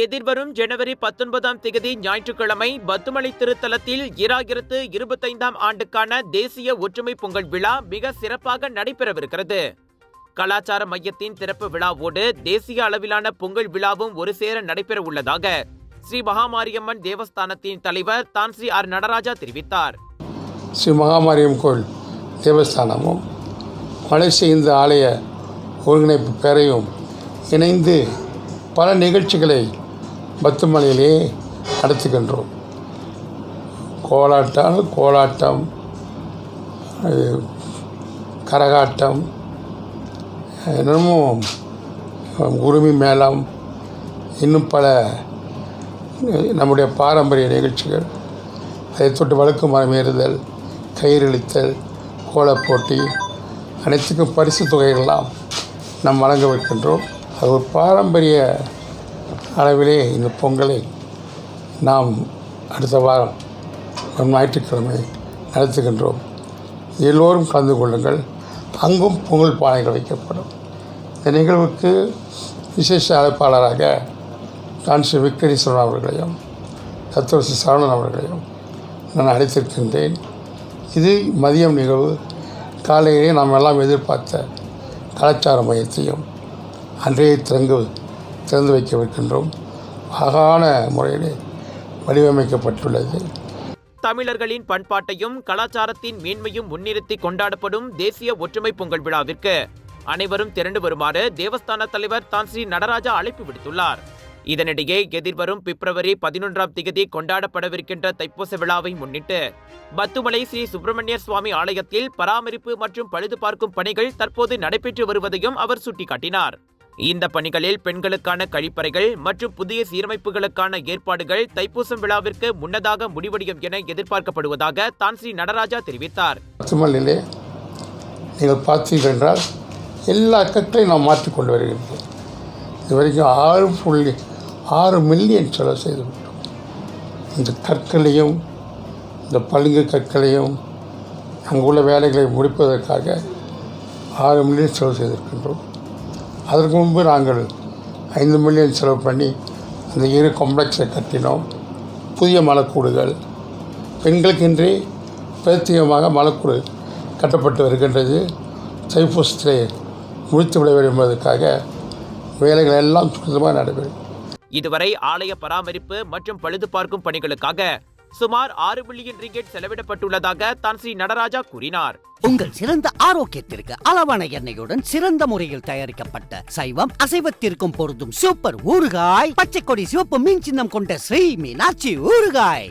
எதிர்வரும் ஜனவரி 19ஆம் தேதி ஞாயிற்றுக்கிழமை பத்துமலை திருத்தலத்தில் 2025ஆம் ஆண்டுக்கான தேசிய ஒற்றுமை பொங்கல் விழா மிக சிறப்பாக நடைபெறவிருக்கிறது. கலாச்சார மையத்தின் திறப்பு விழாவோடு தேசிய அளவிலான பொங்கல் விழாவும் ஒரு சேர நடைபெற உள்ளதாக ஸ்ரீ மகாமாரியம்மன் தேவஸ்தானத்தின் தலைவர் தான் ஸ்ரீ ஆர் நடராஜா தெரிவித்தார். ஸ்ரீ மகாமாரியம் கோயில் தேவஸ்தானமும் மலேசிய இந்து ஆலய ஒருங்கிணைப்பு பேரையும் இணைந்து பல நிகழ்ச்சிகளை பத்துமலையிலே நடத்துகின்றோம். கோலாட்டம், கரகாட்டம், இன்னமும் உரிமை மேளம், இன்னும் பல நம்முடைய பாரம்பரிய நிகழ்ச்சிகள், அதை தொட்டு வழுக்கு மரம் ஏறுதல், கயிறிழுத்தல், கோலப்போட்டி, அனைத்துக்கும் பரிசு தொகைகளெல்லாம் நாம் வழங்க வைக்கின்றோம். அது ஒரு பாரம்பரிய அளவிலே இந்த பொங்கலை நாம் அடுத்த வாரம் ஞாயிற்றுக்கிழமை நடத்துகின்றோம். எல்லோரும் கலந்து கொள்ளுங்கள். அங்கும் பொங்கல் பானைகள் வைக்கப்படும். இந்த நிகழ்வுக்கு விசேஷ அழைப்பாளராக தான் ஸ்ரீ விக்னேஸ்வரன் அவர்களையும் தத்துவசி சரவணன் அவர்களையும் நான் அழைத்திருக்கின்றேன். இது மதியம் நிகழ்வு. காலையிலே நாம் எல்லாம் எதிர்பார்த்த கலாச்சார மையத்தையும் அன்றைய திறந்து வைக்கவிருக்கின்றோம். அழகான முறையிலே வடிவமைக்கப்பட்டுள்ளது. தமிழர்களின் பண்பாட்டையும் கலாச்சாரத்தின் மேன்மையும் முன்னிறுத்தி கொண்டாடப்படும் தேசிய ஒற்றுமை பொங்கல் விழாவிற்கு அனைவரும் திரண்டு வருமாறு தேவஸ்தான தலைவர் தான் ஸ்ரீ நடராஜா அழைப்பு விடுத்துள்ளார். இதனிடையே எதிர்வரும் பிப்ரவரி 11ஆம் தேதி கொண்டாடப்படவிருக்கின்ற தைப்பூச விழாவை முன்னிட்டு பத்துமலை ஸ்ரீ சுப்பிரமணியர் சுவாமி ஆலயத்தில் பராமரிப்பு மற்றும் பழுது பார்க்கும் பணிகள் தற்போது நடைபெற்று வருவதையும் அவர் சுட்டிக்காட்டினார். இந்த பணிகளில் பெண்களுக்கான கழிப்பறைகள் மற்றும் புதிய சீரமைப்புகளுக்கான ஏற்பாடுகள் தைப்பூசம் விழாவிற்கு முன்னதாக முடிவடையும் என எதிர்பார்க்கப்படுவதாக தான் ஸ்ரீ நடராஜா தெரிவித்தார். பத்துமலையிலே நீங்கள் பார்த்தீர்கள் என்றால் எல்லா கற்களையும் நாம் மாற்றிக்கொண்டு வருகின்றோம். இதுவரைக்கும் 6.6 மில்லியன் செலவு செய்துவிட்டோம். இந்த கற்களையும் இந்த பளிங்கு கற்களையும் அங்குள்ள வேலைகளை முடிப்பதற்காக 6 மில்லியன் செலவு செய்திருக்கின்றோம். அதற்கு முன்பு நாங்கள் 5 மில்லியன் செலவு பண்ணி அந்த 2 காம்ப்ளெக்ஸை கட்டினோம். புதிய மலக்கூடுகள் பெண்களுக்கென்றே பிரத்யேகமாக மலக்கூடு கட்டப்பட்டு வருகின்றது. தைப்பூசத்திலே முடித்து விட வேண்டும் என்பதற்காக வேலைகள் எல்லாம் சுத்தமாக நடைபெறும். இதுவரை ஆலய பராமரிப்பு மற்றும் பழுது பார்க்கும் பணிகளுக்காக சுமார் 6 பில்லியன் ரிங்கெட் செலவிடப்பட்டுள்ளதாக தான் ஸ்ரீ நடராஜா கூறினார். உங்கள் சிறந்த ஆரோக்கியத்திற்கு அளவான எண்ணெயுடன் சிறந்த முறையில் தயாரிக்கப்பட்ட சைவம் அசைவத்திற்கும் பொருந்தும் சூப்பர் ஊறுகாய், பச்சை கொடி சிவப்பு மீன் சின்னம் கொண்ட ஸ்ரீ மீனாட்சி ஊறுகாய்.